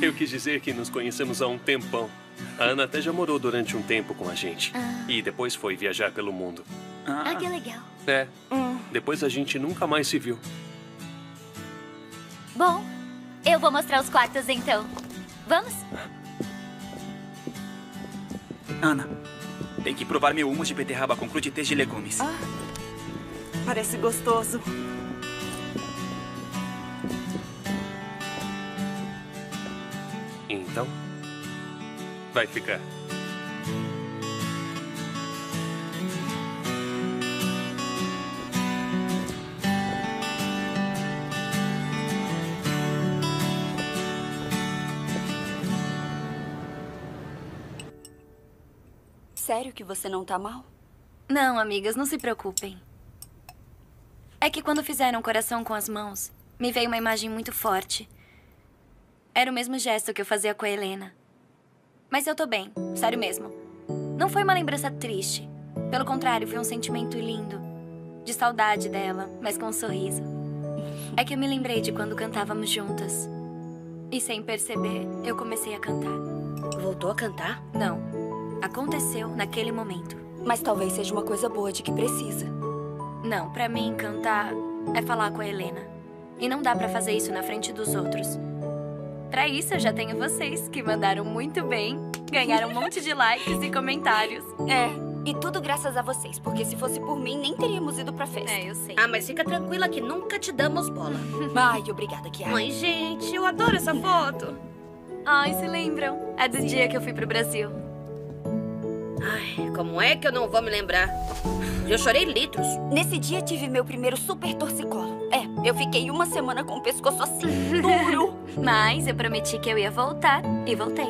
Eu quis dizer que nos conhecemos há um tempão. A Ana até já morou durante um tempo com a gente. E depois foi viajar pelo mundo. Que legal. É. Depois a gente nunca mais se viu. Bom, eu vou mostrar os quartos então. Vamos? Ana, tem que provar meu hummus de beterraba com crudités de legumes. Parece gostoso. Então, vai ficar. Sério que você não tá mal? Não, amigas, não se preocupem. É que quando fizeram coração com as mãos, me veio uma imagem muito forte. Era o mesmo gesto que eu fazia com a Helena. Mas eu tô bem, sério mesmo. Não foi uma lembrança triste. Pelo contrário, foi um sentimento lindo. De saudade dela, mas com um sorriso. É que eu me lembrei de quando cantávamos juntas. E sem perceber, eu comecei a cantar. Voltou a cantar? Não. Aconteceu naquele momento. Mas talvez seja uma coisa boa de que precisa. Não, pra mim, cantar é falar com a Helena. E não dá pra fazer isso na frente dos outros. Pra isso, eu já tenho vocês, que mandaram muito bem. Ganharam um monte de likes e comentários. E tudo graças a vocês, porque se fosse por mim, nem teríamos ido pra festa. Eu sei. Ah, mas fica tranquila que nunca te damos bola. Ai, obrigada, Kiara. Ai, gente, eu adoro essa foto. Ai, se lembram? É do dia que eu fui pro Brasil. Ai, como é que eu não vou me lembrar? Eu chorei litros. Nesse dia tive meu primeiro super torcicolo. Eu fiquei uma semana com o pescoço assim, duro. Mas eu prometi que eu ia voltar e voltei.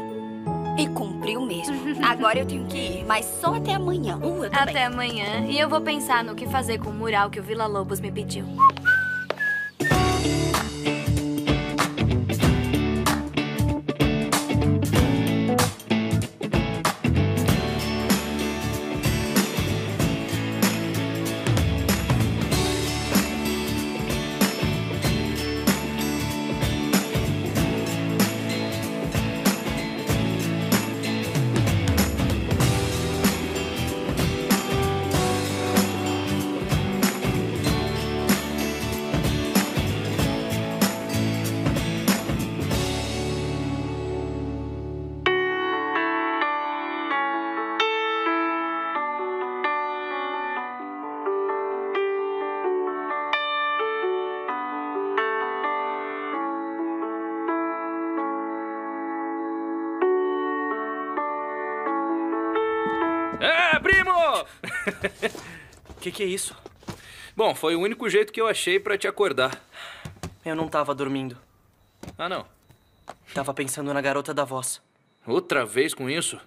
E cumpriu mesmo. Agora eu tenho que ir, mas só até amanhã. Eu também. Até amanhã. E eu vou pensar no que fazer com o mural que o Vila Lobos me pediu. Que é isso? Bom, foi o único jeito que eu achei pra te acordar. Eu não tava dormindo. Ah, não? Tava pensando na garota da voz. Outra vez com isso?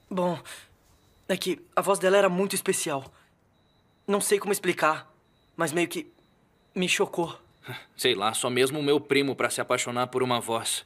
Bom, é que a voz dela era muito especial. Não sei como explicar, mas meio que me chocou. Sei lá, só mesmo o meu primo pra se apaixonar por uma voz.